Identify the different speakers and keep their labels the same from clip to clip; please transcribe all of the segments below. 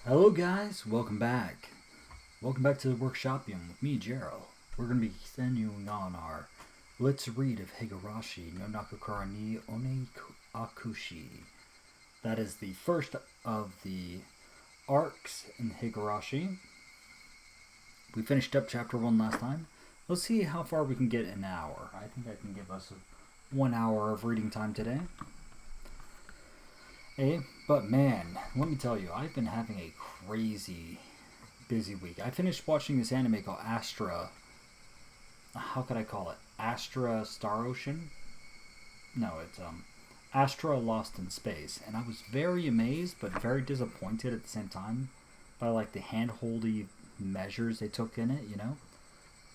Speaker 1: Hello guys, welcome back. Welcome back to the workshopium with me, Jero. We're going to be continuing on our Let's Read of Higurashi no Naku ni Onikakushi. That is the first of the arcs in Higurashi. We finished up chapter 1 last time. Let's see how far we can get in an hour. I think I can give us 1 hour of reading time today. But man, let me tell you, I've been having a crazy busy week. I finished watching this anime called Astra. How could I call it? Astra Star Ocean? No, it's Astra Lost in Space, and I was very amazed but very disappointed at the same time by like the hand-holdy measures they took in it, you know.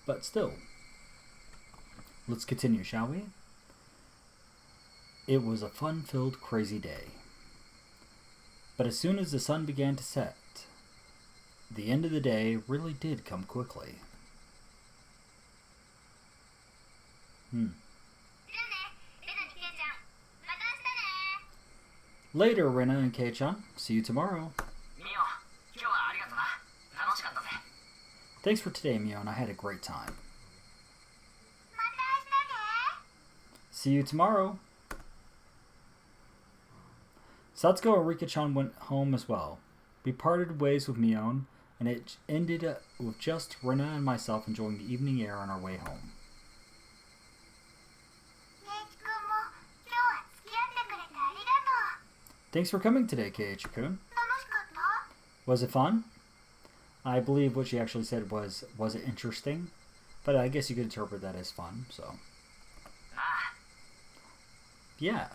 Speaker 1: But still, let's continue, shall we? It was a fun-filled, crazy day. But as soon as the sun began to set, the end of the day really did come quickly. Later, Rena and Kei-chan. See you tomorrow. Thanks for today, Mio, and I had a great time. See you tomorrow. Satsuko and Rika-chan went home as well. We parted ways with Mion, and it ended with just Rena and myself enjoying the evening air on our way home. Thanks for coming today, Keiichi-kun. Was it fun? I believe what she actually said was it interesting? But I guess you could interpret that as fun, so. Yeah.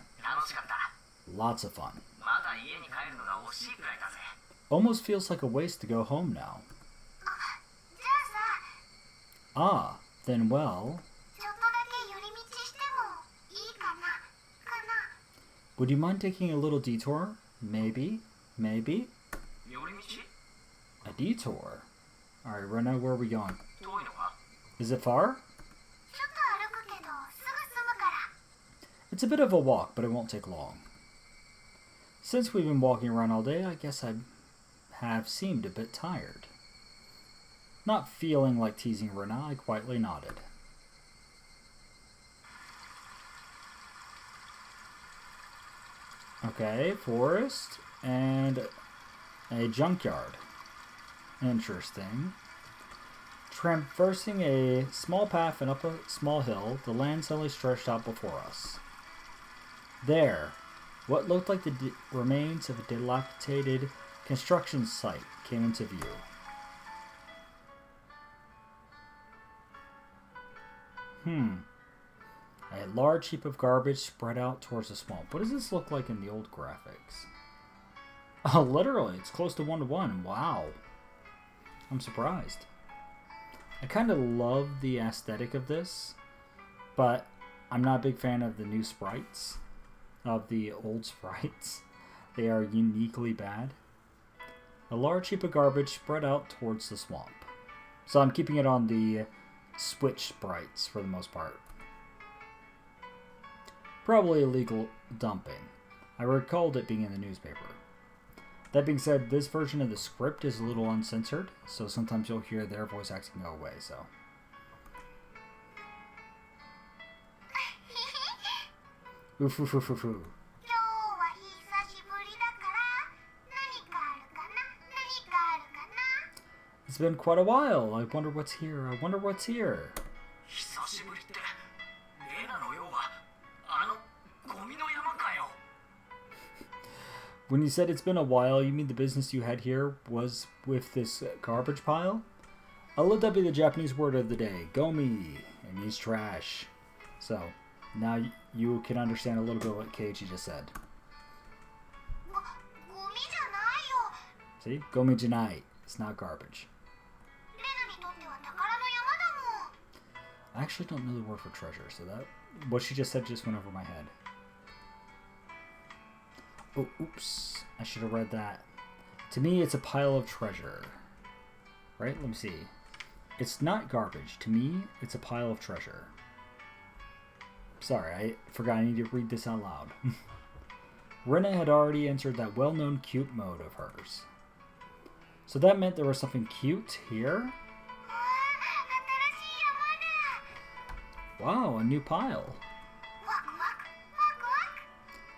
Speaker 1: Lots of fun. Almost feels like a waste to go home now. Ah, then well... Would you mind taking a little detour? Maybe? Maybe? A detour? Alright, Rena, where are we going? Is it far? It's a bit of a walk, but it won't take long. Since we've been walking around all day, I guess I have seemed a bit tired. Not feeling like teasing Rena, I quietly nodded. Okay, forest and a junkyard. Interesting. Traversing a small path and up a small hill, the land suddenly stretched out before us. There, what looked like the remains of a dilapidated construction site came into view. A large heap of garbage spread out towards the swamp. What does this look like in the old graphics? Oh, literally, it's close to 1-to-1. Wow. I'm surprised. I kind of love the aesthetic of this, but I'm not a big fan of the new sprites, of the old sprites. They are uniquely bad. A large heap of garbage spread out towards the swamp. So I'm keeping it on the Switch sprites for the most part. Probably illegal dumping. I recalled it being in the newspaper. That being said, this version of the script is a little uncensored, so sometimes you'll hear their voice acting go away, so. Oof, oof, oof, oof, oof. It's been quite a while. I wonder what's here. I wonder what's here. When you said it's been a while, you mean the business you had here was with this garbage pile? I'll let that be the Japanese word of the day. Gomi. It means trash. So, now you can understand a little bit what Keiichi just said. See? Gomi janai. It's not garbage. I actually don't know the word for treasure, so that what she just said just went over my head. Oh, oops. I should have read that. To me, it's a pile of treasure. Right? Let me see. It's not garbage. To me, it's a pile of treasure. Sorry, I forgot I need to read this out loud. Rena had already entered that well-known cute mode of hers. So that meant there was something cute here? Wow, a new pile.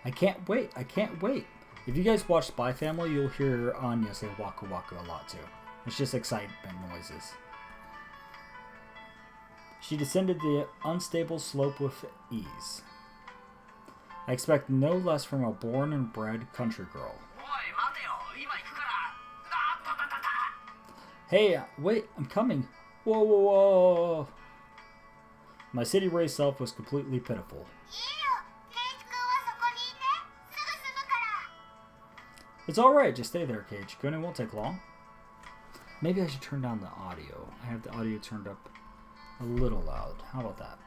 Speaker 1: I can't wait. I can't wait. If you guys watch Spy Family, you'll hear Anya say Waku Waku a lot too. It's just excitement noises. She descended the unstable slope with ease. I expect no less from a born and bred country girl. Hey, wait, I'm coming. Whoa, whoa, whoa. My city-raised self was completely pitiful. It's alright, just stay there, Cage-kun. It won't take long. Maybe I should turn down the audio. I have the audio turned up a little loud. How about that?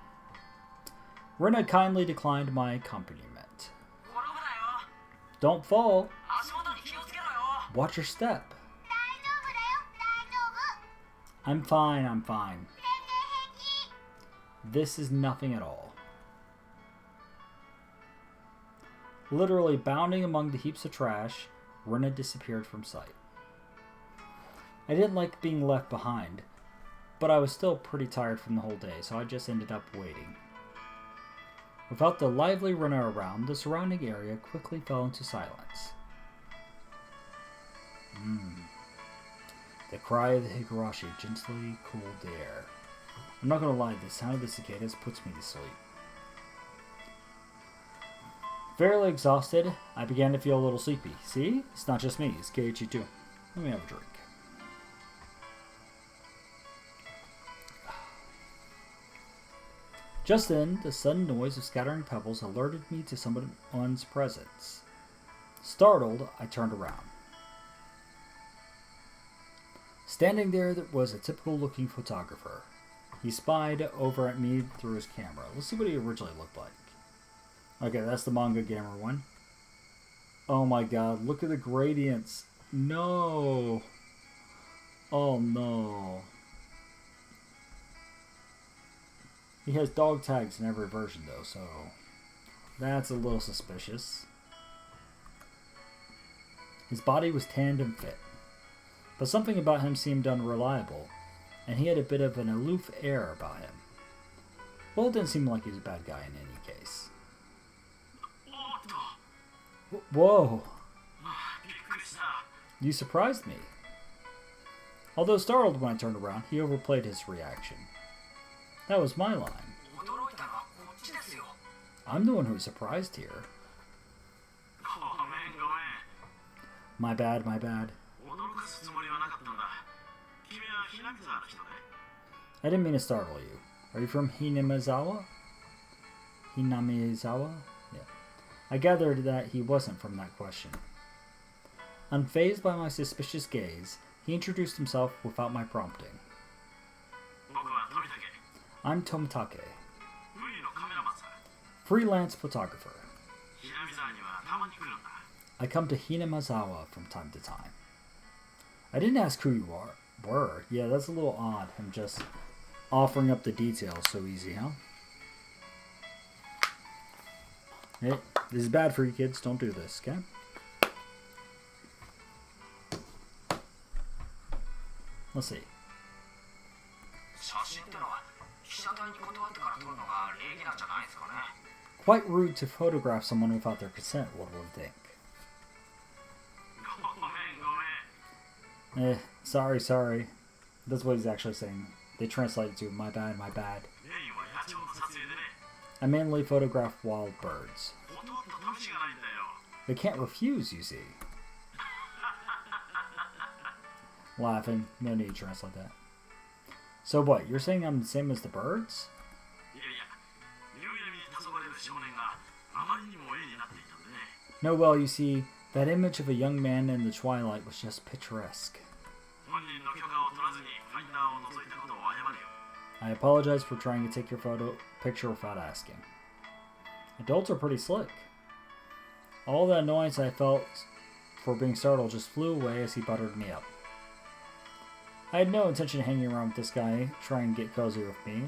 Speaker 1: Rena kindly declined my accompaniment. Don't fall. Watch your step. I'm fine, I'm fine. This is nothing at all. Literally bounding among the heaps of trash, Rena disappeared from sight. I didn't like being left behind, but I was still pretty tired from the whole day, so I just ended up waiting. Without the lively Rena around, the surrounding area quickly fell into silence. The cry of the Higurashi gently cooled the air. I'm not gonna lie, the sound of the cicadas puts me to sleep. Fairly exhausted, I began to feel a little sleepy. See? It's not just me, it's Keiichi too. Let me have a drink. Just then, the sudden noise of scattering pebbles alerted me to someone's presence. Startled, I turned around. Standing there was a typical-looking photographer. He spied over at me through his camera. Let's see what he originally looked like. Okay, that's the manga gamer one. Oh my god, look at the gradients. No. Oh no. He has dog tags in every version though, so that's a little suspicious. His body was tanned and fit, but something about him seemed unreliable, and he had a bit of an aloof air about him. Well, it didn't seem like he was a bad guy in any case. Whoa! You surprised me. Although startled when I turned around, he overplayed his reaction. That was my line. I'm the one who was surprised here. My bad, my bad. I didn't mean to startle you. Are you from Hinamizawa? Hinamizawa? Yeah. I gathered that he wasn't from that question. Unfazed by my suspicious gaze, he introduced himself without my prompting. I'm Tomitake, freelance photographer. I come to Hinamizawa from time to time. I didn't ask who you were. Yeah, that's a little odd, him just offering up the details so easy, huh? Hey, this is bad for you kids. Don't do this, okay? Let's see. Quite rude to photograph someone without their consent, what would we think? Sorry. That's what he's actually saying. They translate it to, my bad, my bad. I mainly photograph wild birds. They can't refuse, you see. Laughing. No need to translate that. So what, you're saying I'm the same as the birds? No, well, you see, that image of a young man in the twilight was just picturesque. I apologize for trying to take your picture without asking. Adults are pretty slick. All the annoyance I felt for being startled just flew away as he buttered me up. I had no intention of hanging around with this guy, trying to get cozy with me,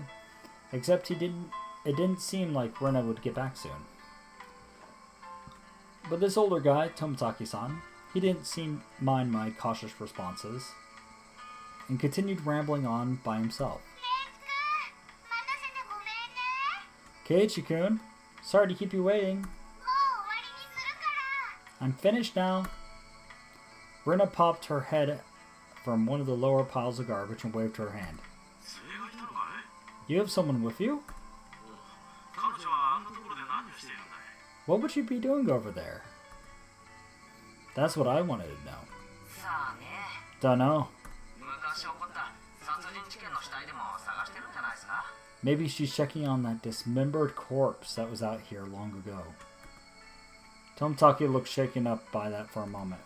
Speaker 1: except it didn't seem like Rena would get back soon. But this older guy, Tomitake-san, He didn't seem mind my cautious responses, and continued rambling on by himself. Keiichi-kun, sorry to keep you waiting. I'm finished now. Rena popped her head from one of the lower piles of garbage and waved her hand. You have someone with you? What would you be doing over there? That's what I wanted to know. Dunno. Maybe she's checking on that dismembered corpse that was out here long ago. Tomoaki looked shaken up by that for a moment.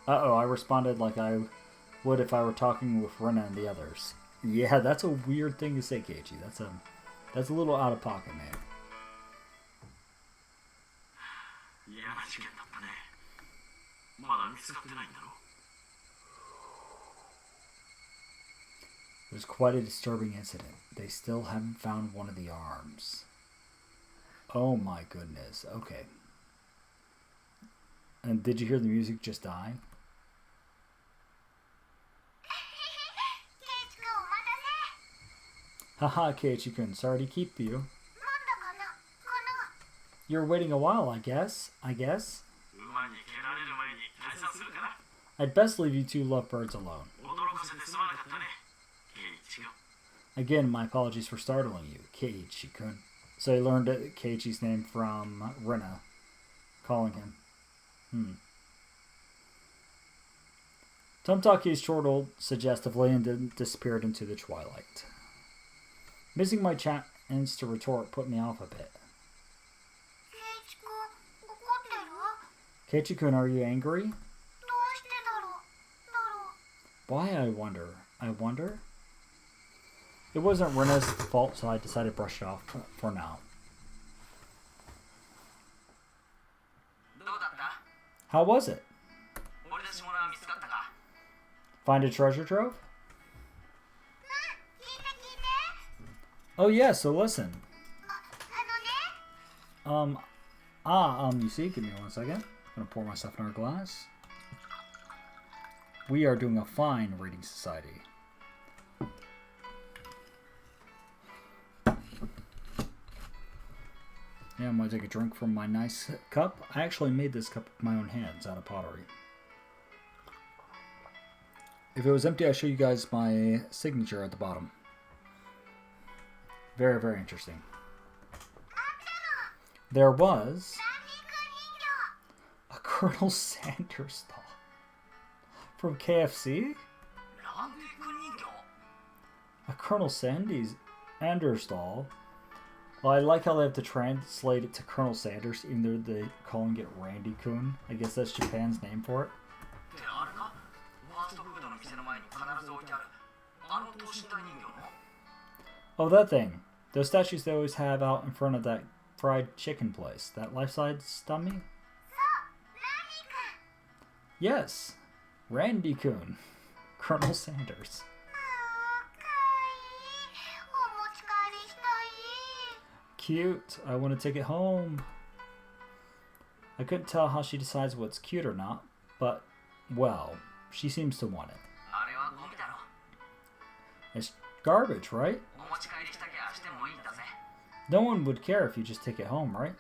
Speaker 1: Uh-oh, I responded like I would if I were talking with Rena and the others. Yeah, that's a weird thing to say, Keiichi. That's a little out of pocket, man. It was quite a disturbing incident. They still haven't found one of the arms. Oh my goodness. Okay. And did you hear the music just die? Haha, Keiichi-kun, sorry to keep you. You're waiting a while, I guess. I'd best leave you two lovebirds alone. Again, my apologies for startling you, Keiichi-kun. So he learned Keiichi's name from Rena calling him. Tomoaki chortled suggestively and then disappeared into the twilight. Missing my chance to retort put me off a bit. Keiichi-kun, are you angry? Why, I wonder? It wasn't Rena's fault, so I decided to brush it off for now. How was it? Find a treasure trove? Oh yeah, so listen. You see, give me 1 second. I'm gonna pour myself another glass. We are doing a fine reading society. Yeah, I'm gonna take a drink from my nice cup. I actually made this cup with my own hands out of pottery. If it was empty, I'll show you guys my signature at the bottom. Very, very interesting. There was a Colonel Sanders doll from KFC. A Colonel Sanders doll. Well, I like how they have to translate it to Colonel Sanders, even though they're calling it Randy-kun. I guess that's Japan's name for it. Oh, that thing. Those statues they always have out in front of that fried chicken place. That life-size dummy? Yes. Randy-kun. Colonel Sanders. Cute. I want to take it home. I couldn't tell how she decides what's cute or not, but, well, she seems to want it. It's garbage, right? No one would care if you just take it home, right?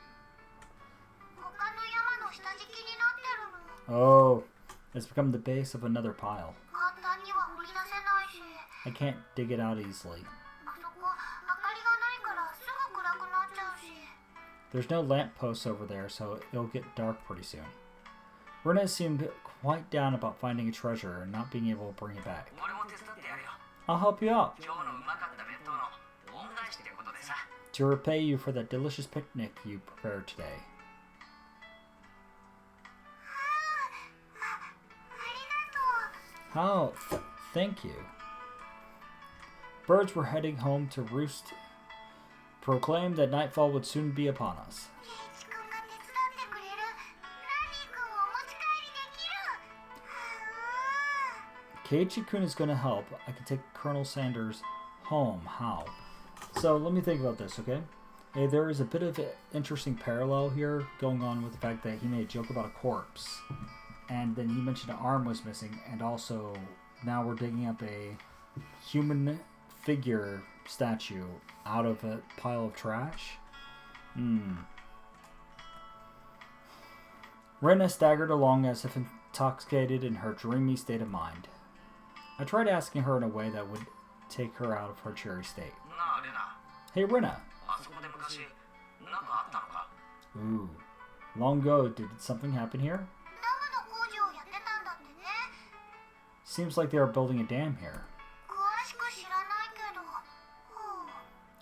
Speaker 1: Oh, it's become the base of another pile. I can't dig it out easily. There's no lampposts over there, so it'll get dark pretty soon. Rena seemed quite down about finding a treasure and not being able to bring it back. I'll help you out. To repay you for that delicious picnic you prepared today. How? Thank you. Birds were heading home to roost. Proclaimed that nightfall would soon be upon us. Keiichi-kun is going to help. I can take Colonel Sanders home. How? So let me think about this, okay? Hey, there is a bit of an interesting parallel here going on with the fact that he made a joke about a corpse. And then he mentioned an arm was missing, and also now we're digging up a human figure statue out of a pile of trash. Rena staggered along as if intoxicated in her dreamy state of mind. I tried asking her in a way that would take her out of her cheery state. Hey, Rena. Ooh. Long ago, did something happen here? Seems like they are building a dam here.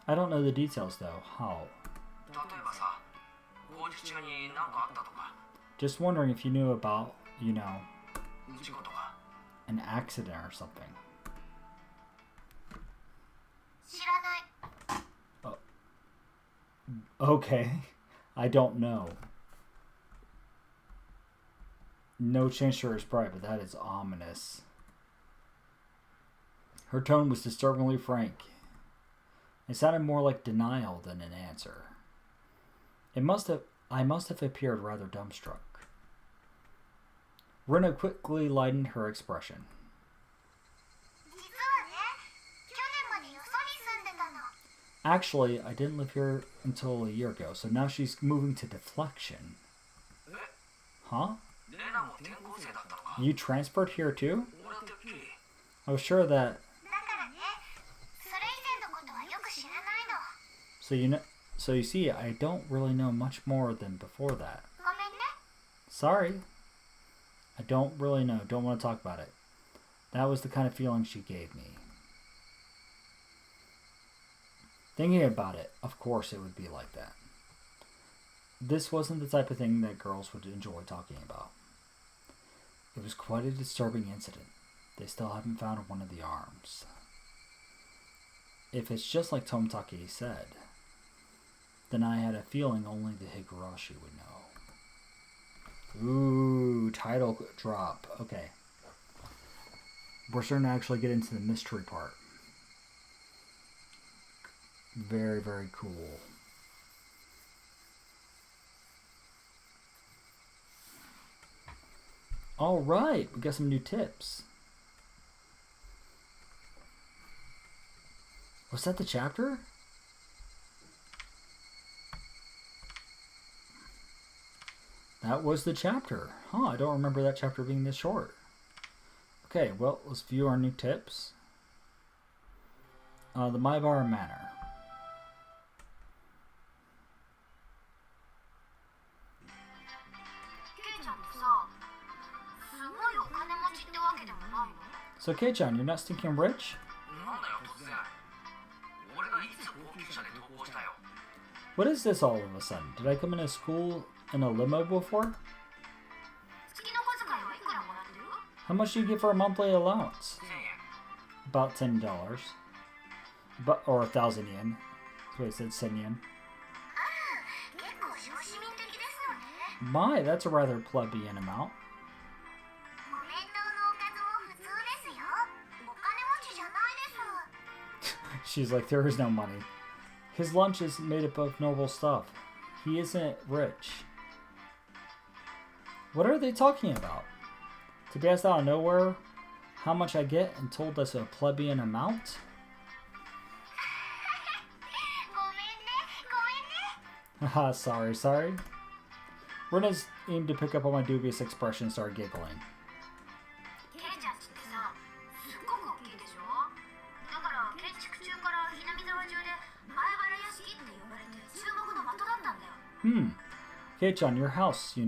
Speaker 1: I don't know the details though. How? Just wondering if you knew about, an accident or something. Oh. Okay. I don't know. No change to her sprite, but that is ominous. Her tone was disturbingly frank. It sounded more like denial than an answer. I must have appeared rather dumbstruck. Rena quickly lightened her expression. Actually, I didn't live here until a year ago, so now she's moving to Deflection. Huh? You transferred here too? I was sure that... So you see, I don't really know much more than before that. Sorry. I don't really know. Don't want to talk about it. That was the kind of feeling she gave me. Thinking about it, of course it would be like that. This wasn't the type of thing that girls would enjoy talking about. It was quite a disturbing incident. They still haven't found one of the arms. If it's just like Tomitake said, then I had a feeling only the Higurashi would know. Ooh, title drop. Okay. We're starting to actually get into the mystery part. Very, very cool. Alright, we got some new tips. Was that the chapter? That was the chapter. Huh, I don't remember that chapter being this short. Okay, well, let's view our new tips. The Maibara Manor. So, Kei-chan, you're not stinking rich? What is this all of a sudden? Did I come into school in a limo before? How much do you get for a monthly allowance? About $10. Or 1,000 yen. That's what it said, 10 yen. My, that's a rather plebeian amount. She's like, there is no money. His lunch is made up of noble stuff. He isn't rich. What are they talking about? To be asked out of nowhere how much I get and told us a plebeian amount? Haha, sorry. Rena's aimed to pick up on my dubious expression and started giggling. Kei-chan, your house,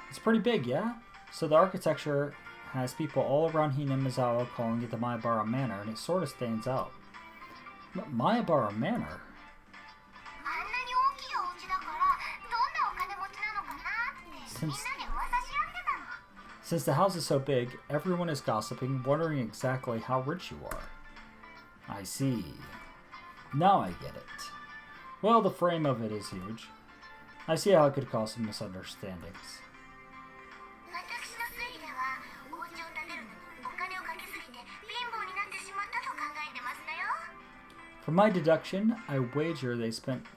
Speaker 1: it's pretty big, yeah? So the architecture has people all around Hinamizawa calling it the Maibara Manor, and it sort of stands out. Maibara Manor? Since the house is so big, everyone is gossiping, wondering exactly how rich you are. I see. Now I get it. Well, the frame of it is huge. I see how it could cause some misunderstandings. From my deduction, I wager they spent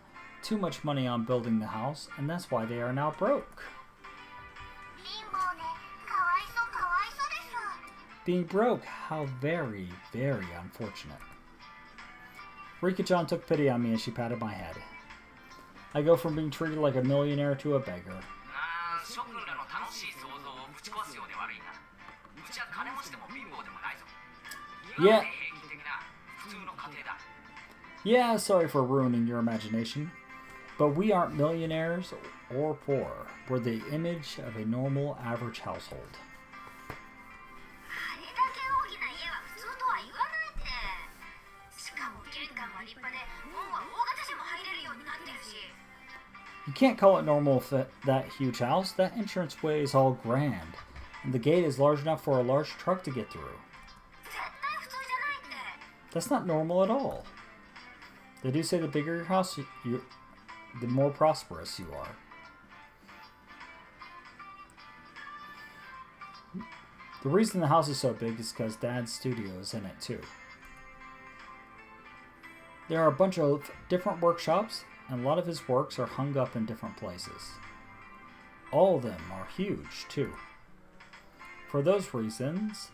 Speaker 1: too much money on building the house, and that's why they are now broke. Being broke, how very, very unfortunate. Rika-chan took pity on me as she patted my head. I go from being treated like a millionaire to a beggar. Yeah. Yeah, sorry for ruining your imagination. But we aren't millionaires or poor. We're the image of a normal, average household. You can't call it normal for that huge house. That entranceway is all grand. And the gate is large enough for a large truck to get through. That's not normal at all. They do say the bigger your house, the more prosperous you are. The reason the house is so big is because Dad's studio is in it too. There are a bunch of different workshops, and a lot of his works are hung up in different places. All of them are huge too. For those reasons,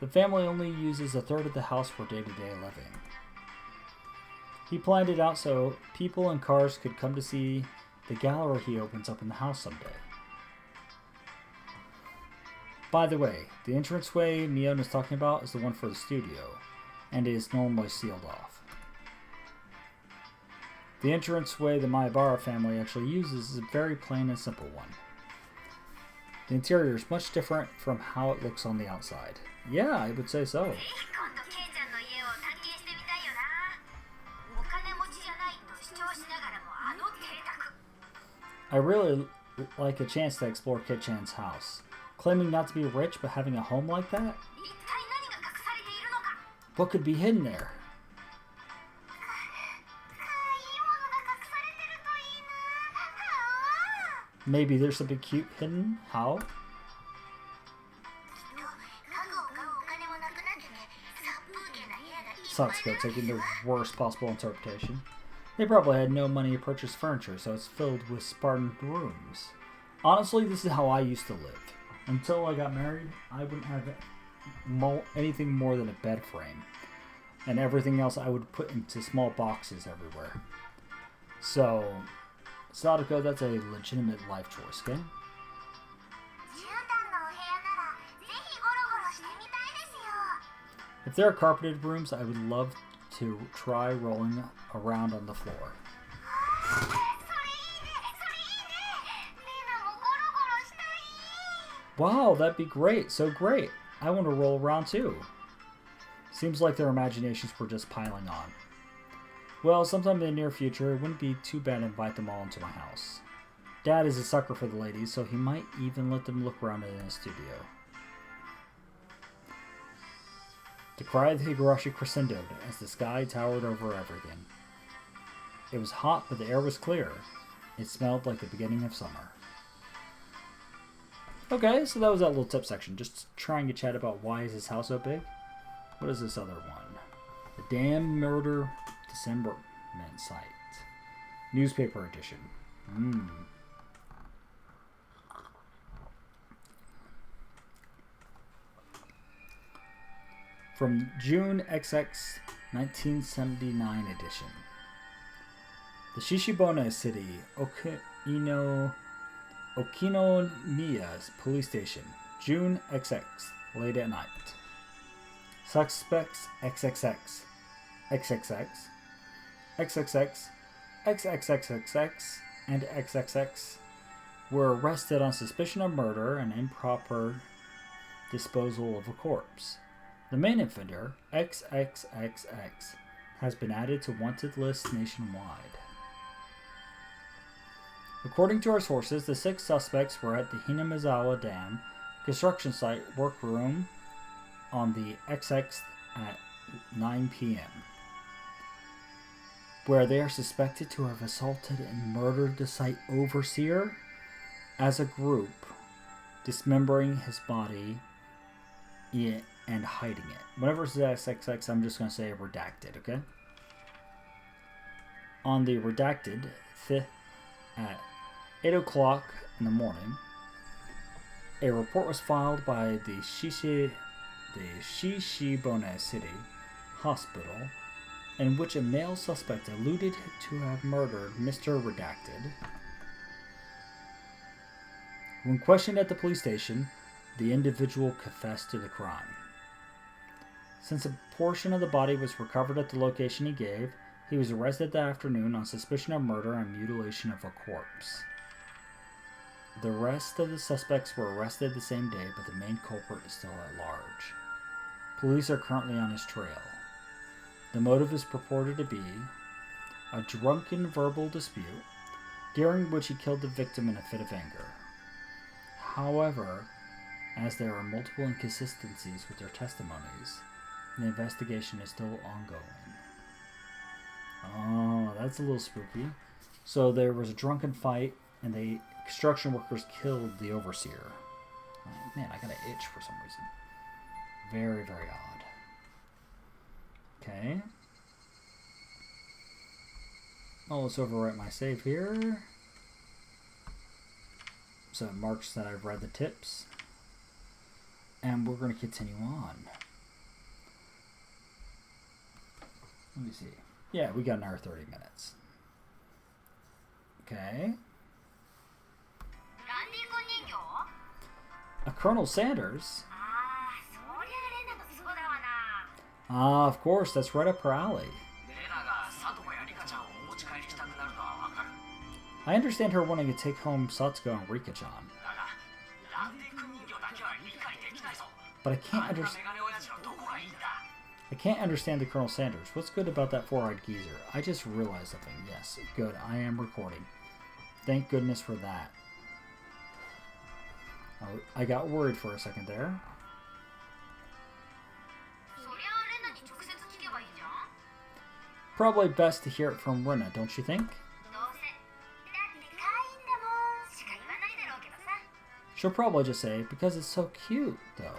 Speaker 1: the family only uses a third of the house for day-to-day living. He planned it out so people and cars could come to see the gallery he opens up in the house someday. By the way, the entranceway Mion is talking about is the one for the studio, and it is normally sealed off. The entranceway the Maebara family actually uses is a very plain and simple one. The interior is much different from how it looks on the outside. Yeah, I would say so. I really like a chance to explore Kit-chan's house. Claiming not to be rich but having a home like that? What could be hidden there? Maybe there's something cute hidden? How? Satsuko taking the worst possible interpretation. They probably had no money to purchase furniture, so it's filled with Spartan rooms. Honestly, this is how I used to live. Until I got married, I wouldn't have anything more than a bed frame. And everything else I would put into small boxes everywhere. So, Sadako, that's a legitimate life choice, okay? If there are carpeted rooms, I would love to try rolling around on the floor. Wow, that'd be great. So great. I want to roll around too. Seems like their imaginations were just piling on. Well, sometime in the near future, it wouldn't be too bad to invite them all into my house. Dad is a sucker for the ladies, so he might even let them look around in his studio. The cry of the Higurashi crescendoed as the sky towered over everything. It was hot, but the air was clear. It smelled like the beginning of summer. Okay, so that was that little tip section. Just trying to chat about why is his house so big. What is this other one? The Damn Murder Dismemberment Site. Newspaper edition. From June XX 1979 edition. The Shishibone City, Okinomiya Police Station, June XX, late at night. Suspects XXX, XXX, XXX, XXXXX, and XXX were arrested on suspicion of murder and improper disposal of a corpse. The main offender, XXXX, has been added to wanted lists nationwide. According to our sources, the 6 suspects were at the Hinamizawa Dam construction site workroom on the XX at 9 p.m., where they are suspected to have assaulted and murdered the site overseer as a group, dismembering his body and hiding it. Whenever it says XXX, I'm just going to say redacted, okay? On the redacted, at 8 o'clock in the morning, a report was filed by the the Shishibone City hospital, in which a male suspect alluded to have murdered Mr. Redacted. When questioned at the police station, the individual confessed to the crime. Since a portion of the body was recovered at the location he gave, he was arrested that afternoon on suspicion of murder and mutilation of a corpse. The rest of the suspects were arrested the same day, but the main culprit is still at large. Police are currently on his trail. The motive is purported to be a drunken verbal dispute, during which he killed the victim in a fit of anger. However, as there are multiple inconsistencies with their testimonies, the investigation is still ongoing. Oh, that's a little spooky. So there was a drunken fight, and the construction workers killed the overseer. Oh, man, I got an itch for some reason. Very, very odd. Okay. Oh, let's overwrite my save here. So it marks that I've read the tips. And we're going to continue on. Let me see. Yeah, we got another 30 minutes. Okay. A Colonel Sanders? Ah, of course, that's right up her alley. I understand her wanting to take home Satsuko and Rika-chan. But I can't understand the Colonel Sanders. What's good about that four-eyed geezer? I just realized something. Yes, good. I am recording. Thank goodness for that. I got worried for a second there. Probably best to hear it from Rina, don't you think? She'll probably just say, because it's so cute, though.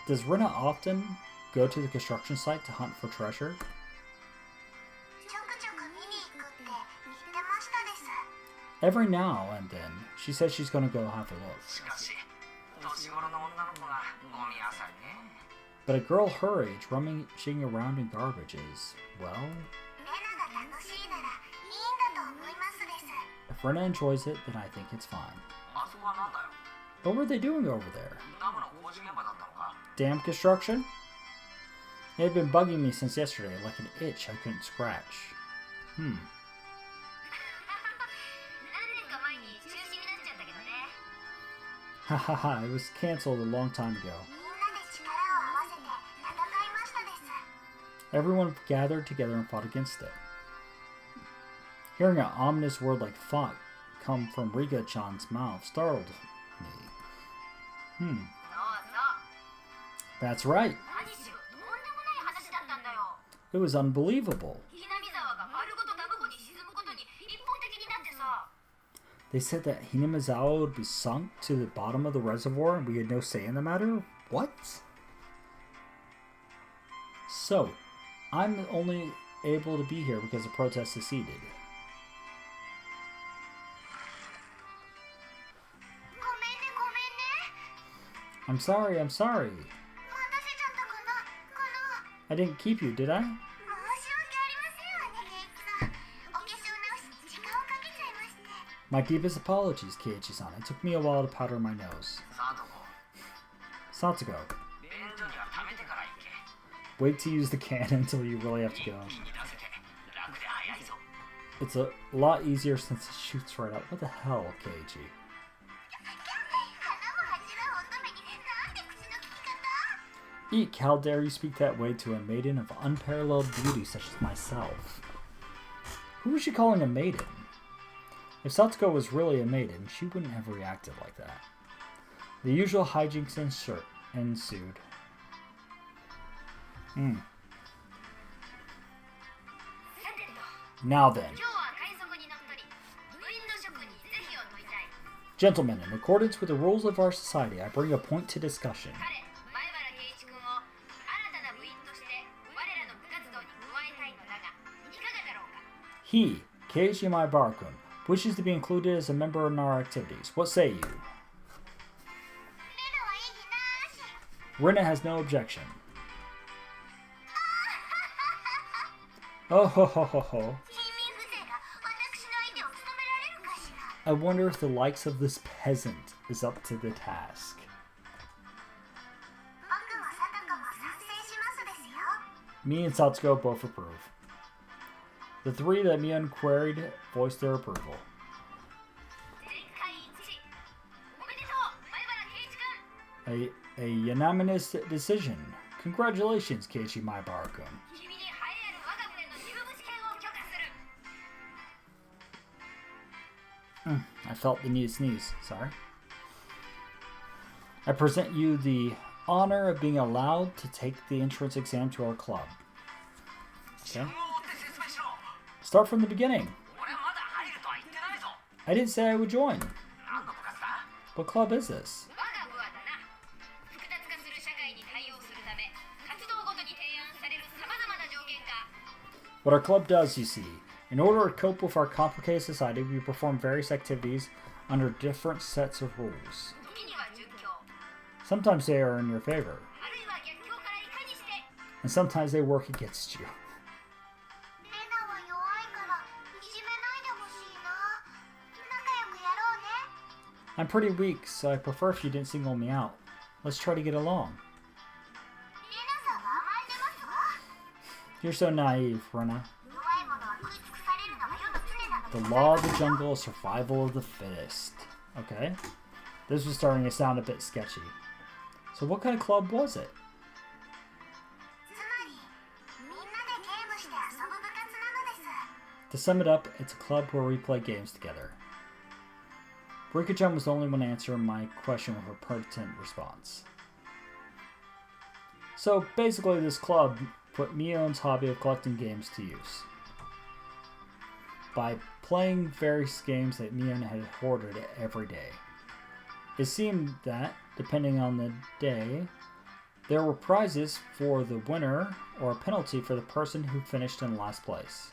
Speaker 1: Does Rina often go to the construction site to hunt for treasure? Every now and then, she says she's going to go have a look. But a girl her age rummaging around in garbage is, well... If Rina enjoys it, then I think it's fine. What were they doing over there? Damn construction? It had been bugging me since yesterday, like an itch I couldn't scratch. Hahaha, it was cancelled a long time ago. Everyone gathered together and fought against it. Hearing an ominous word like fought come from Rika-chan's mouth startled me. That's right. It was unbelievable. They said that Hinamizawa would be sunk to the bottom of the reservoir and we had no say in the matter? What? So, I'm only able to be here because the protest seceded. I'm sorry. I didn't keep you, did I? My deepest apologies, Keiichi-san. It took me a while to powder my nose. Satsuko. Wait to use the can until you really have to go. It's a lot easier since it shoots right out. What the hell, Keiichi? Eek, how dare you speak that way to a maiden of unparalleled beauty such as myself? Who was she calling a maiden? If Satsuko was really a maiden, she wouldn't have reacted like that. The usual hijinks ensued. Now then. Gentlemen, in accordance with the rules of our society, I bring a point to discussion. He, Keiji Maibara-kun, wishes to be included as a member in our activities. What say you? Rena has no objection. Oh ho ho ho ho. I wonder if the likes of this peasant is up to the task. Me and Satsuko both approve. The three that Mion queried voiced their approval. A unanimous decision. Congratulations, Keiichi Maibara-kun. I felt the need to sneeze. Sorry. I present you the honor of being allowed to take the entrance exam to our club. Okay. Start from the beginning. I didn't say I would join. What club is this? What our club does, you see. In order to cope with our complicated society, we perform various activities under different sets of rules. Sometimes they are in your favor, and sometimes they work against you. I'm pretty weak, so I prefer if you didn't single me out. Let's try to get along. You're so naive, Rena. The law of the jungle is survival of the fittest. Okay. This was starting to sound a bit sketchy. So what kind of club was it? To sum it up, it's a club where we play games together. Rika-chan was the only one answering my question with a pertinent response. So basically this club put Mion's hobby of collecting games to use. By playing various games that Mion had hoarded every day. It seemed that, depending on the day, there were prizes for the winner or a penalty for the person who finished in last place.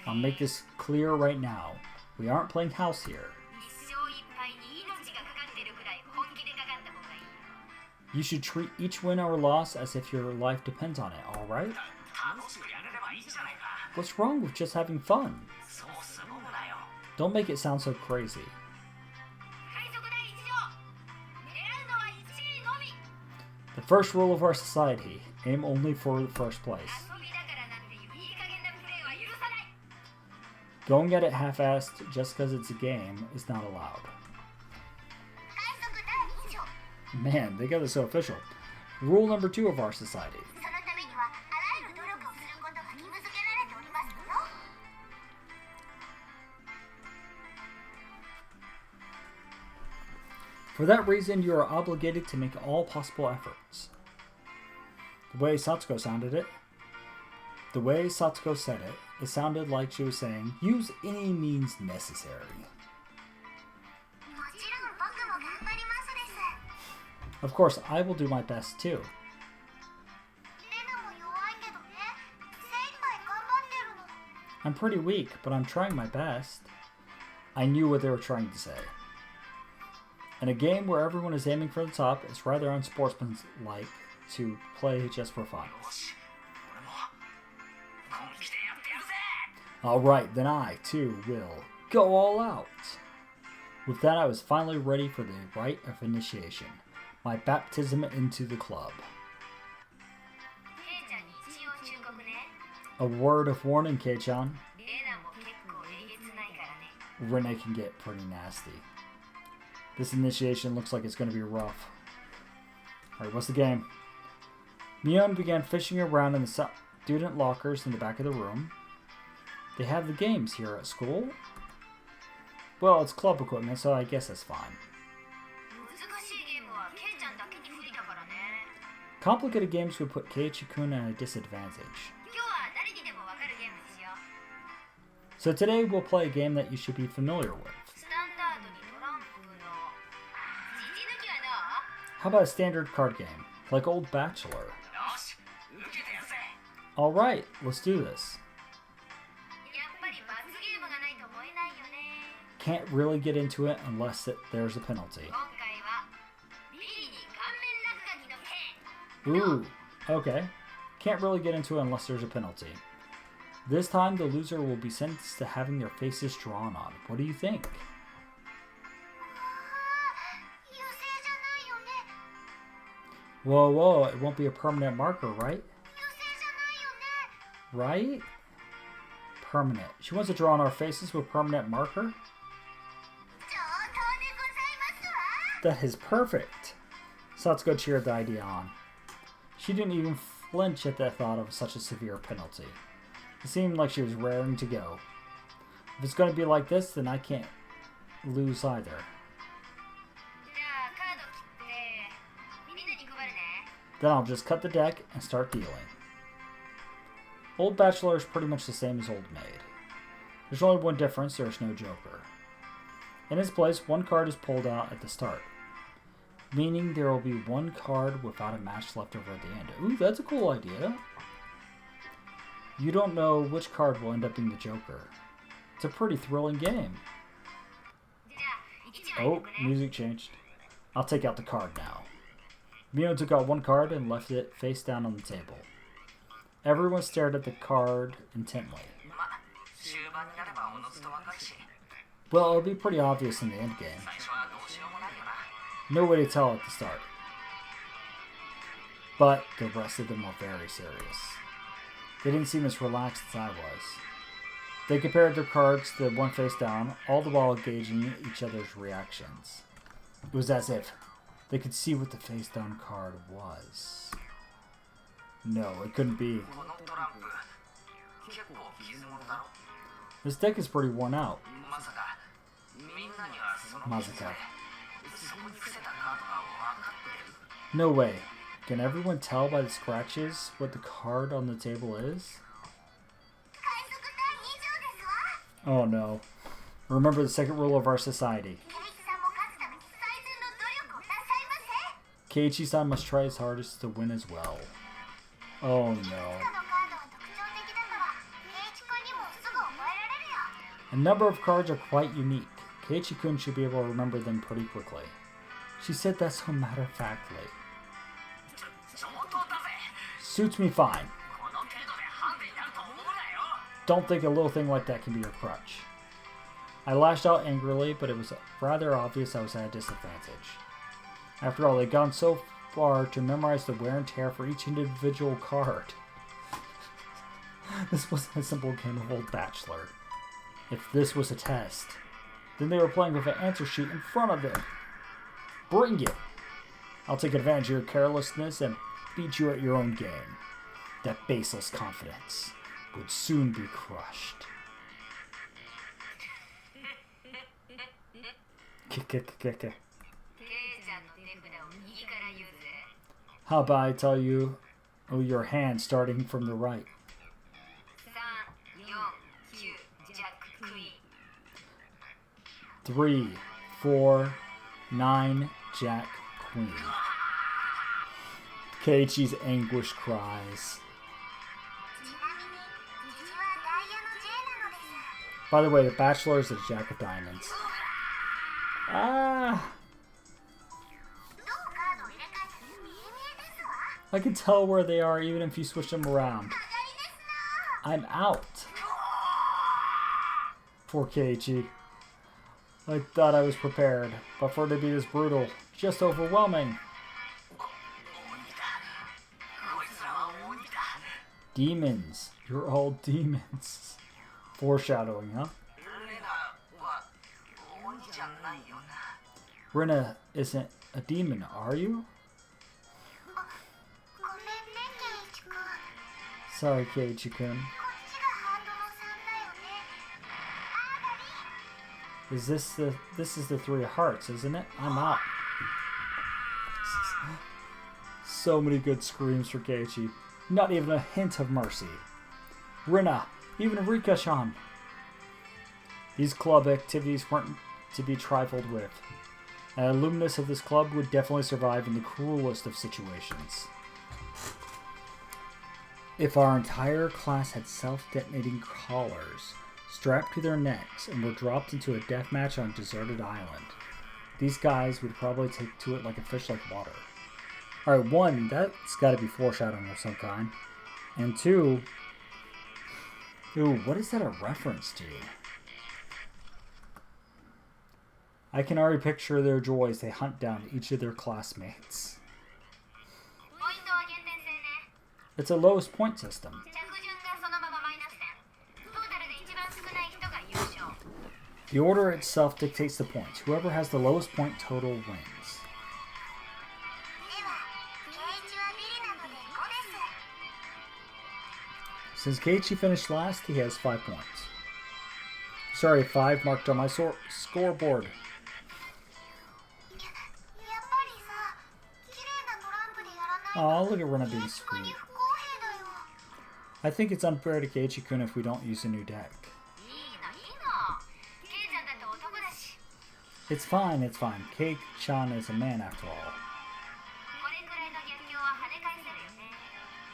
Speaker 1: I'll make this clear right now. We aren't playing house here. You should treat each win or loss as if your life depends on it, alright? What's wrong with just having fun? Don't make it sound so crazy. The first rule of our society, aim only for the first place. Going at it half-assed just because it's a game is not allowed. Man, they got it so official. Rule number 2 of our society. For that reason, you are obligated to make all possible efforts. The way Satsuko said it, it sounded like she was saying, use any means necessary. Of course, I will do my best too. I'm pretty weak, but I'm trying my best. I knew what they were trying to say. In a game where everyone is aiming for the top, it's rather unsportsmanlike to play just for fun. Alright, then I, too, will go all out. With that, I was finally ready for the rite of initiation. My baptism into the club. A word of warning, Kei-chan. Rene can get pretty nasty. This initiation looks like it's going to be rough. Alright, what's the game? Mion began fishing around in the student lockers in the back of the room. They have the games here at school? Well, it's club equipment, so I guess that's fine. Complicated games would put Keiichi-kun at a disadvantage. So today we'll play a game that you should be familiar with. How about a standard card game, like old Bachelor? Alright, let's do this. Can't really get into it unless there's a penalty. Ooh, okay. Can't really get into it unless there's a penalty. This time, the loser will be sentenced to having their faces drawn on. What do you think? Whoa, whoa, it won't be a permanent marker, right? Right? Permanent. She wants to draw on our faces with permanent marker? That is perfect. Satsuko cheered the idea on. She didn't even flinch at the thought of such a severe penalty. It seemed like she was raring to go. If it's going to be like this, then I can't lose either. Then I'll just cut the deck and start dealing. Old Bachleor is pretty much the same as Old Maid. There's only one difference, there's no Joker. In its place, one card is pulled out at the start, meaning there will be one card without a match left over at the end. Ooh, that's a cool idea. You don't know which card will end up being the Joker. It's a pretty thrilling game. Oh, music changed. I'll take out the card now. Mio took out one card and left it face down on the table. Everyone stared at the card intently. Well, it'll be pretty obvious in the end game. No way to tell at the start. But the rest of them were very serious. They didn't seem as relaxed as I was. They compared their cards to the one face down, all the while gauging each other's reactions. It was as if they could see what the face down card was. No, it couldn't be. This deck is pretty worn out. Mazaka. No way. Can everyone tell by the scratches what the card on the table is? Oh no. Remember the second rule of our society. Keiichi-san must try his hardest to win as well. Oh no. A number of cards are quite unique. Keiichi-kun should be able to remember them pretty quickly. She said that so matter-of-factly. Suits me fine. Don't think a little thing like that can be your crutch. I lashed out angrily, but it was rather obvious I was at a disadvantage. After all, they'd gone so far to memorize the wear and tear for each individual card. This wasn't a simple game of Old Bachleor. If this was a test, then they were playing with an answer sheet in front of them. Bring it! I'll take advantage of your carelessness and beat you at your own game. That baseless confidence would soon be crushed. How about I tell you, your hand starting from the right. 3, 4, 9, Jack, Queen. Keiichi's anguished cries. By the way, the Bachleor is a Jack of Diamonds. Ah! I can tell where they are even if you switch them around. I'm out. Poor Keiichi. I thought I was prepared, but for it to be this brutal, just overwhelming. Demons. You're all demons. Foreshadowing, huh? Rina isn't a demon, are you? Sorry, Keiichi-kun. This is the 3 of hearts, isn't it? I'm out. So many good screams for Keiichi. Not even a hint of mercy. Rina, even Rika-chan. These club activities weren't to be trifled with. An alumnus of this club would definitely survive in the cruelest of situations. If our entire class had self-detonating collars strapped to their necks and were dropped into a deathmatch on a deserted island, these guys would probably take to it like a fish like water. Alright, one, that's got to be foreshadowing of some kind. And two, ooh, what is that a reference to? I can already picture their joy as they hunt down each of their classmates. It's a lowest point system. The order itself dictates the points. Whoever has the lowest point total wins. Since Keiichi finished last, he has 5 points. Sorry, 5 marked on my scoreboard. Oh, look at Rena being sweet. I think it's unfair to Keiichi-kun if we don't use a new deck. It's fine, it's fine. Kei-chan is a man after all.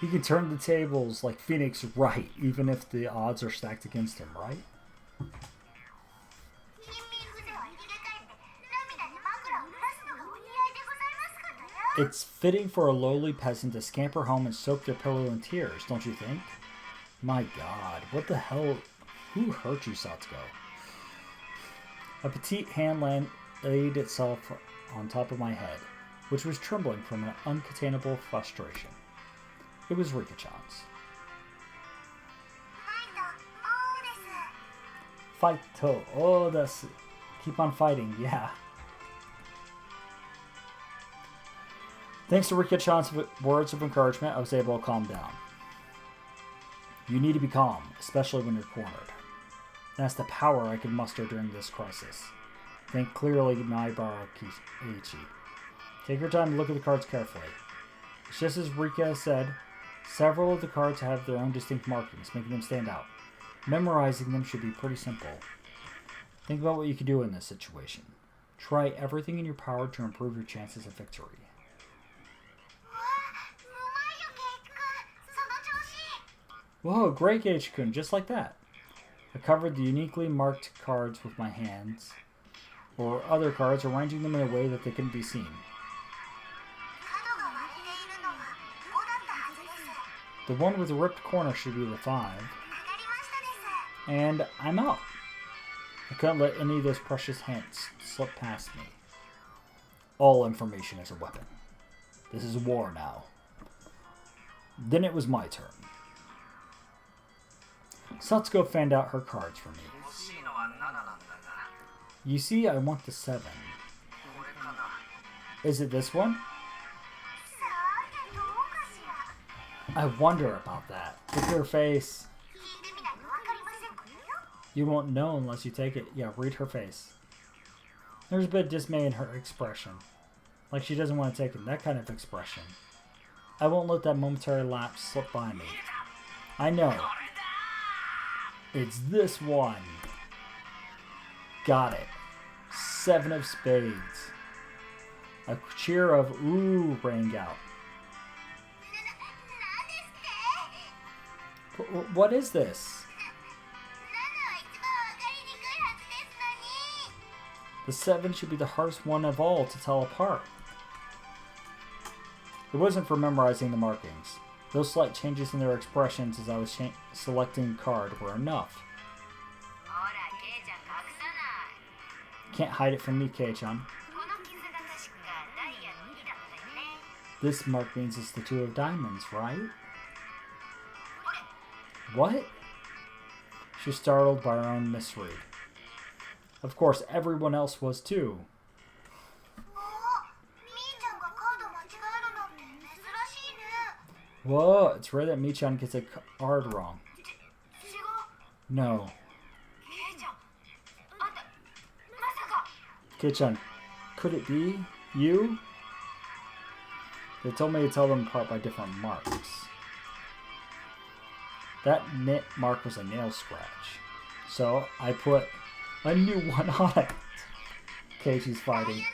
Speaker 1: He can turn the tables like Phoenix Wright, even if the odds are stacked against him, right? It's fitting for a lowly peasant to scamper home and soak their pillow in tears, don't you think? My god, what the hell? Who hurt you, Satsuko? A petite hand laid itself on top of my head, which was trembling from an uncontainable frustration. It was Rika-chan's. Fight to. Oh, that's... Keep on fighting, yeah. Thanks to Rika-chan's words of encouragement, I was able to calm down. You need to be calm, especially when you're cornered. That's the power I can muster during this crisis. Think clearly, Naibara Keiichi. Take your time to look at the cards carefully. It's just as Rika said, several of the cards have their own distinct markings, making them stand out. Memorizing them should be pretty simple. Think about what you can do in this situation. Try everything in your power to improve your chances of victory. Whoa, great Keiichi-kun, just like that. I covered the uniquely marked cards with my hands, or other cards, arranging them in a way that they couldn't be seen. The one with the ripped corner should be the 5. And I'm out. I couldn't let any of those precious hints slip past me. All information is a weapon. This is war now. Then it was my turn. Satsuko fanned out her cards for me. You see, I want the 7. Is it this one? I wonder about that. Look at her face. You won't know unless you take it. Yeah, read her face. There's a bit of dismay in her expression. Like she doesn't want to take it. That kind of expression. I won't let that momentary lapse slip by me. I know. It's this one. Got it. 7 of spades. A cheer of ooh rang out. What is this? The 7 should be the hardest one of all to tell apart. It wasn't for memorizing the markings. Those slight changes in their expressions as I was selecting a card were enough. Can't hide it from me, Kei-chan. This mark means it's the 2 of diamonds, right? What? She's startled by her own misread. Of course, everyone else was too. Whoa, it's rare that Mi-chan gets a card wrong. No. Kei-chan, could it be you? They told me to tell them apart by different marks. That mark was a nail scratch. So I put a new one on it. Keiichi's fighting.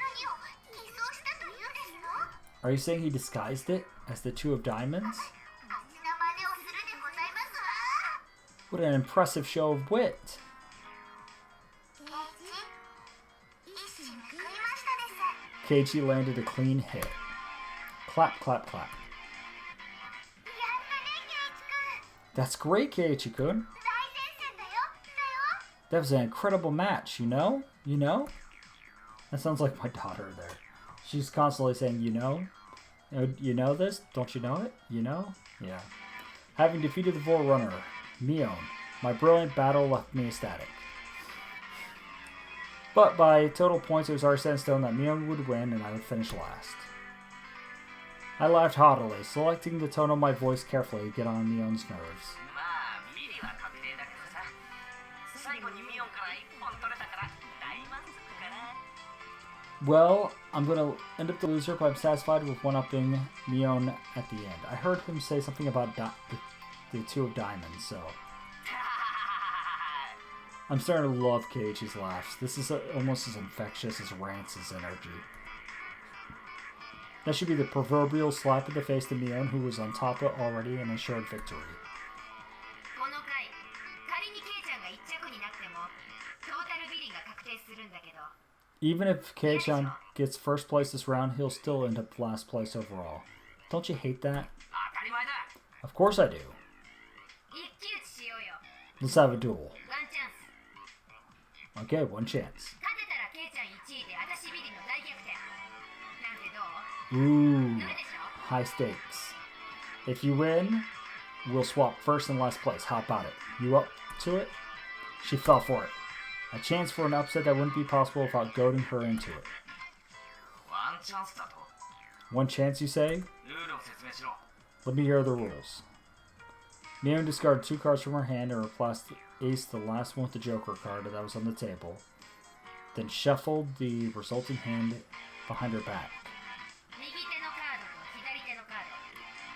Speaker 1: Are you saying he disguised it as the 2 of diamonds? What an impressive show of wit. Keiichi landed a clean hit. Clap, clap, clap. That's great, Keiichi-kun. That was an incredible match, you know? You know? That sounds like my daughter there. She's constantly saying, you know? You know this? Don't you know it? You know? Yeah. Having defeated the Forerunner, Mion, my brilliant battle left me ecstatic. But by total points, it was already set in stone that Mion would win and I would finish last. I laughed haughtily, selecting the tone of my voice carefully to get on Mion's nerves. Well, I'm going to end up the loser, but I'm satisfied with one-upping Mion at the end. I heard him say something about the two of diamonds, so... I'm starting to love Keiichi's laughs. This is almost as infectious as Rance's energy. That should be the proverbial slap in the face to Mion, who was on top of it already and assured victory. Even if Kei-chan gets first place this round, he'll still end up last place overall. Don't you hate that? Of course I do. Let's have a duel. Okay, one chance. Ooh, high stakes. If you win, we'll swap first and last place. How about it? You up to it? She fell for it. A chance for an upset that wouldn't be possible without goading her into it. One chance, you say? Let me hear the rules. Mion discarded 2 cards from her hand and replaced Ace, the last one with the Joker card that was on the table. Then shuffled the resulting hand behind her back.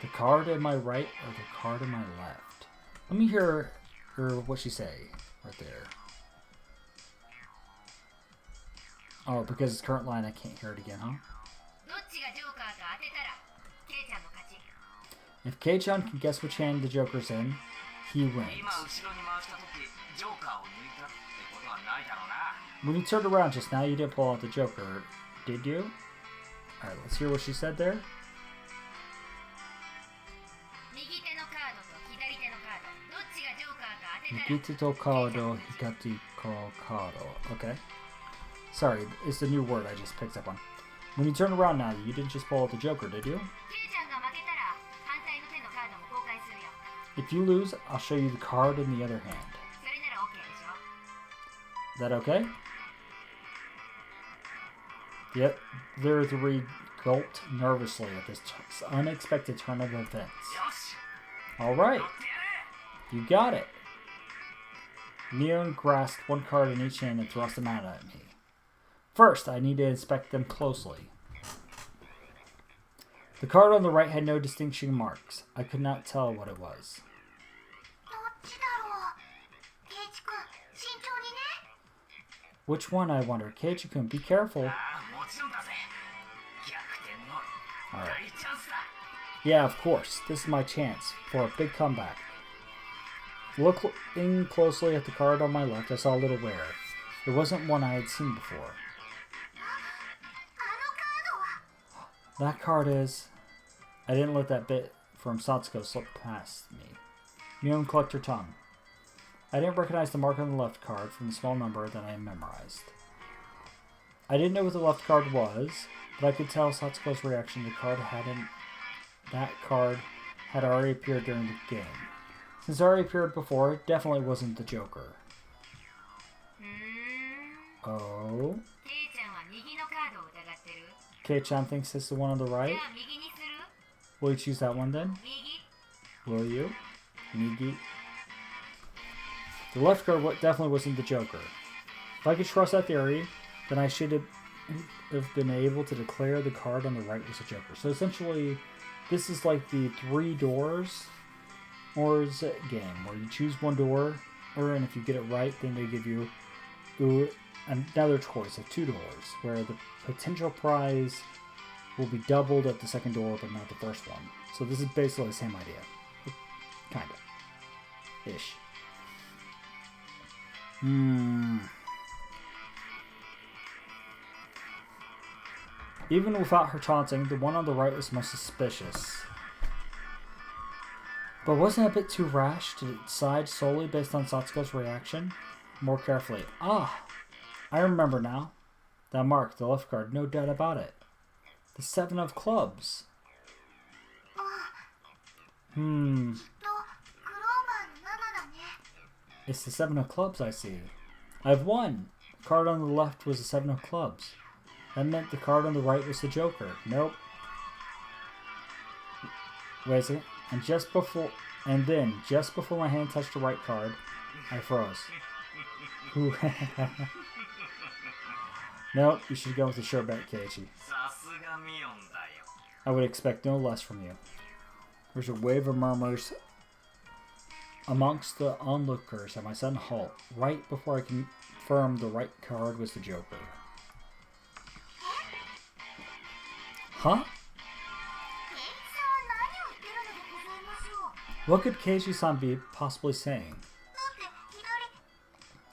Speaker 1: The card in my right or the card in my left? Let me hear what she say right there. Oh, because it's current line, I can't hear it again, huh? If Kei-chan can guess which hand the Joker's in, he wins. When you turned around just now, you didn't pull out the Joker, did you? Alright, let's hear what she said there. Migite to kado, higati ko kado. Okay. Sorry, it's the new word I just picked up on. When you turn around now, you didn't just pull out the Joker, did you? If you lose, I'll show you the card in the other hand. That okay? Yep, the three gulped nervously at this unexpected turn of events. Alright, you got it. Mion grasped 1 card in each hand and thrust them out at me. First, I need to inspect them closely. The card on the right had no distinguishing marks. I could not tell what it was. Which one, I wonder? Keiichi-kun, be careful. Alright. Yeah, of course. This is my chance for a big comeback. Looking closely at the card on my left, I saw a little wear. It wasn't one I had seen before. That card is... I didn't let that bit from Satsuko slip past me. Mion clucked her tongue. I didn't recognize the mark on the left card from the small number that I had memorized. I didn't know what the left card was, but I could tell Satsuko's reaction. That card had already appeared during the game. Since it already appeared before, it definitely wasn't the Joker. Oh? Kei-chan thinks it's the one on the right? Will you choose that one then? Will you? Migi. The left card definitely wasn't the Joker. If I could trust that theory, then I should have been able to declare the card on the right was a Joker. So essentially, this is like the 3 doors game, where you choose one door, and if you get it right, then they give you another choice of 2 doors, where the potential prize will be doubled at the second door, but not the first one. So this is basically the same idea. Kind of. Ish. Even without her taunting, the one on the right was most suspicious. But wasn't it a bit too rash to decide solely based on Satsuko's reaction? More carefully. Ah! I remember now. That mark, the left card, no doubt about it. The 7 of clubs. It's the 7 of clubs, I see. I've won. The card on the left was the 7 of clubs. That meant the card on the right was the Joker. Nope. Wait a second. And then, just before my hand touched the right card, I froze. Nope, you should go with the sure bet, Keiichi. I would expect no less from you. There's a wave of murmurs amongst the onlookers at my sudden halt, right before I confirmed the right card was the Joker. Huh? What could Keiichi-san be possibly saying?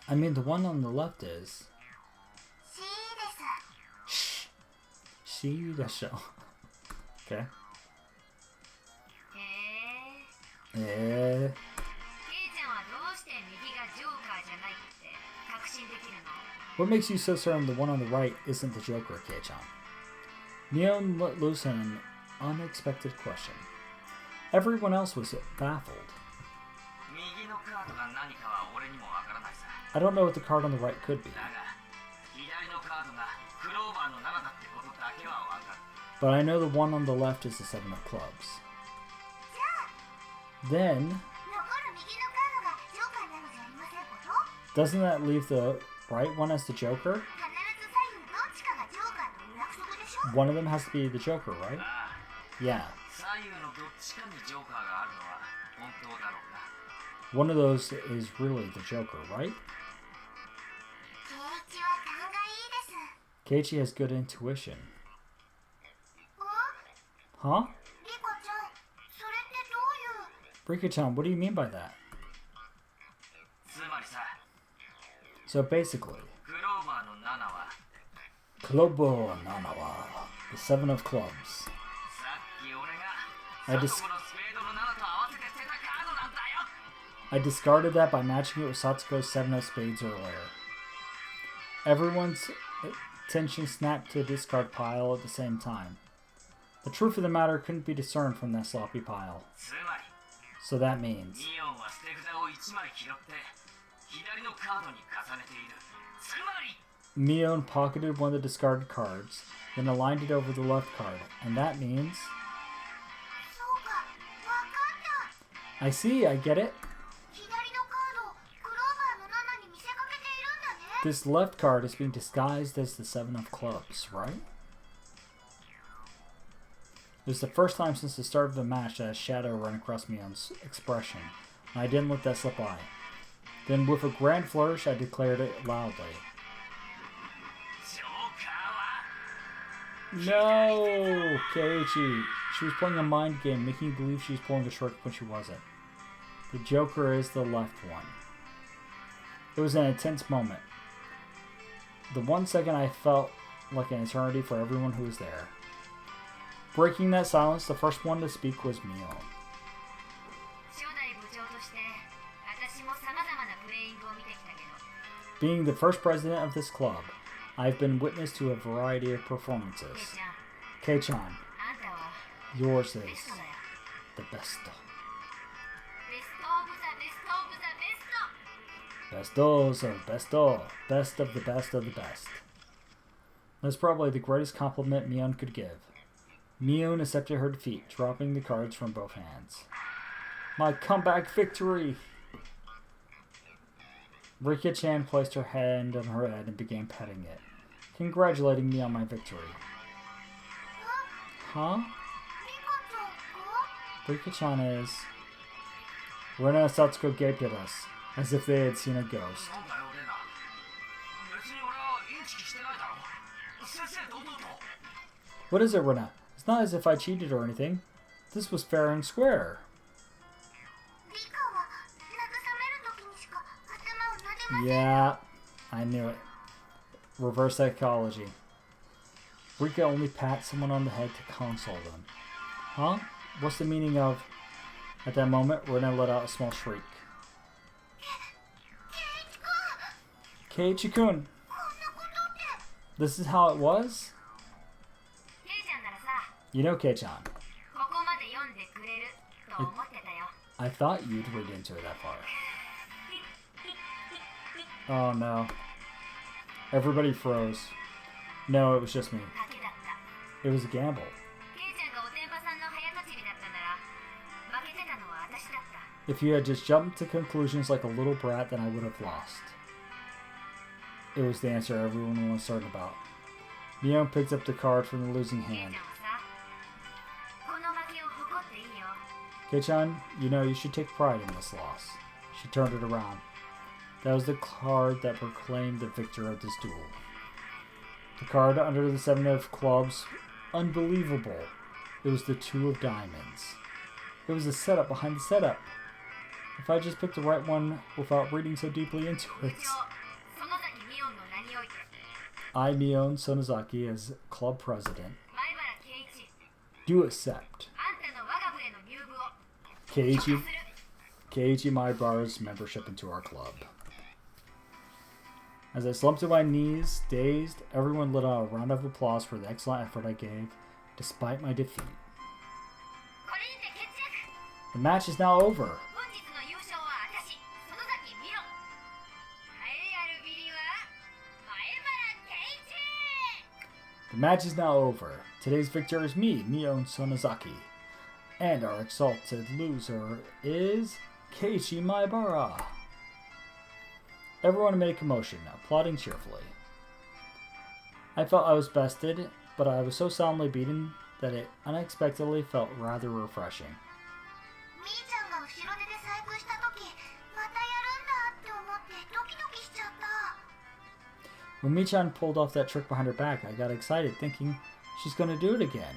Speaker 1: I mean, the one on the left is... Shh. She the show. Okay. What makes you so certain the one on the right isn't the Joker, Kei-chan? Neon let loose an unexpected question. Everyone else was baffled. I don't know what the card on the right could be. But I know the one on the left is the 7 of clubs. Then, doesn't that leave the right one as the Joker? One of them has to be the Joker, right? Yeah. One of those is really the Joker, right? Keiichi has good intuition. Huh? Rika-chan, what do you mean by that? So basically, Klobo Nanawa, the 7 of clubs. I discarded that by matching it with Satsuko's 7 of spades earlier. Everyone's attention snapped to the discard pile at the same time. The truth of the matter couldn't be discerned from that sloppy pile. So that means... Mion pocketed one of the discarded cards, then aligned it over the left card, and that means... I see, I get it. This left card is being disguised as the 7 of clubs, right? It was the first time since the start of the match that a shadow ran across Mion's expression, and I didn't let that slip by. Then with a grand flourish, I declared it loudly. No, Keiichi. She was playing a mind game, making you believe she was pulling a trick when she wasn't. The Joker is the left one. It was an intense moment. The 1 second I felt like an eternity for everyone who was there. Breaking that silence, the first one to speak was Mion. Being the first president of this club, I've been witness to a variety of performances. Kei-chan, yours is the best. Best of the best of the best. That's probably the greatest compliment Mion could give. Mion accepted her defeat, dropping the cards from both hands. My comeback victory! Rika-chan placed her hand on her head and began petting it, congratulating me on my victory. Huh? Rika-chan is... Rena and Satsuko gaped at us, as if they had seen a ghost. What is it, Rena? It's not as if I cheated or anything. This was fair and square. Yeah, I knew it. Reverse psychology. Rika only pats someone on the head to console them. Huh? What's the meaning of... At that moment, Rena let out a small shriek. Keiichi-kun! This is how it was? You know, Kei-chan. I thought you'd read into it that far. Oh no. Everybody froze. No, it was just me. It was a gamble. If you had just jumped to conclusions like a little brat, then I would have lost. It was the answer everyone was certain about. Mion picked up the card from the losing hand. Kei-chan, you know you should take pride in this loss. She turned it around. That was the card that proclaimed the victor of this duel. The card under the 7 of clubs. Unbelievable. It was the 2 of diamonds. It was the setup behind the setup. If I just picked the right one without reading so deeply into it. I, Mion Sonozaki, as club president, do accept Keiichi Maibara's membership into our club. As I slumped to my knees, dazed, everyone let out a round of applause for the excellent effort I gave, despite my defeat. The match is now over. The match is now over. Today's victor is me, Mion Sonozaki. And our exalted loser is Keiichi Maibara. Everyone made a commotion, applauding cheerfully. I felt I was bested, but I was so soundly beaten that it unexpectedly felt rather refreshing. When Mi-chan pulled off that trick behind her back, I got excited, thinking she's going to do it again.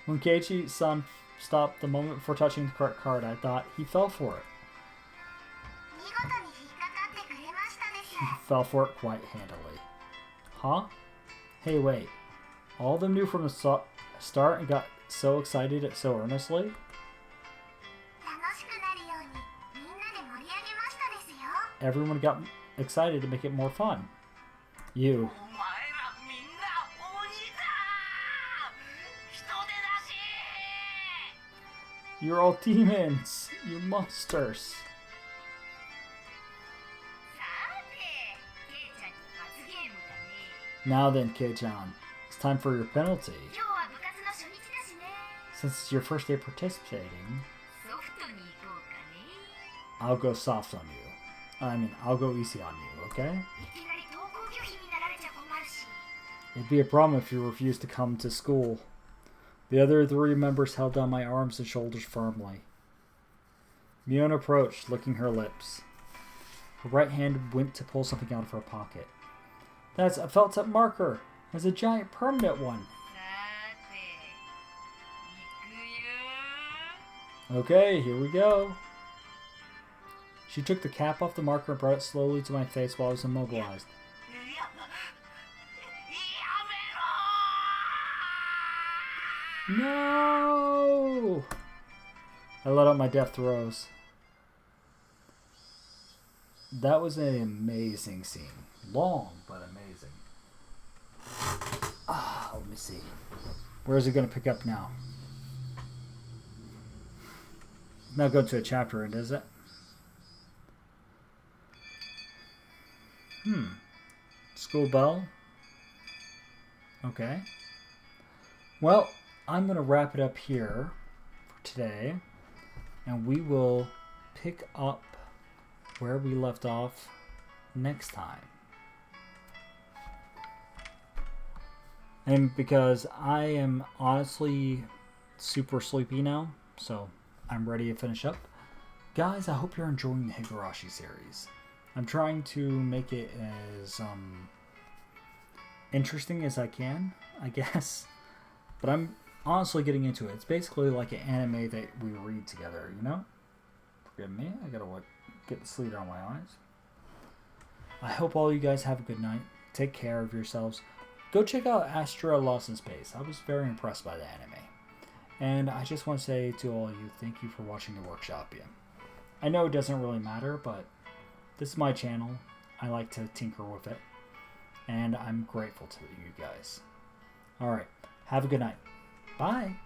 Speaker 1: When Keiichi-san stopped the moment before touching the correct card, I thought he fell for it. He fell for it quite handily. Huh? Hey, wait. All of them knew from the start and got so excited so earnestly? Everyone got excited to make it more fun. You. You're all demons! You monsters! Now then, Kei-chan, it's time for your penalty. Since it's your first day participating, I'll go soft on you. I'll go easy on you, okay? It'd be a problem if you refused to come to school. The other 3 members held down my arms and shoulders firmly. Mion approached, licking her lips. Her right hand went to pull something out of her pocket. That's a felt-tip marker. It's a giant permanent one. Okay, here we go. She took the cap off the marker and brought it slowly to my face while I was immobilized. No! I let out my death throes. That was an amazing scene. Long, but amazing. Let me see. Where is it going to pick up now? Not go to a chapter end, is it? School bell. Okay. Well, I'm going to wrap it up here for today. And we will pick up where we left off next time. And because I am honestly super sleepy now, so I'm ready to finish up. Guys, I hope you're enjoying the Higurashi series. I'm trying to make it as interesting as I can, I guess. But honestly getting into it. It's basically like an anime that we read together, you know? Forgive me, I gotta get the sleep out of my eyes. I hope all you guys have a good night. Take care of yourselves. Go check out Astra Lost in Space. I was very impressed by the anime. And I just want to say to all of you, thank you for watching the workshop. Yeah. I know it doesn't really matter, but this is my channel. I like to tinker with it. And I'm grateful to you guys. Alright, have a good night. Bye.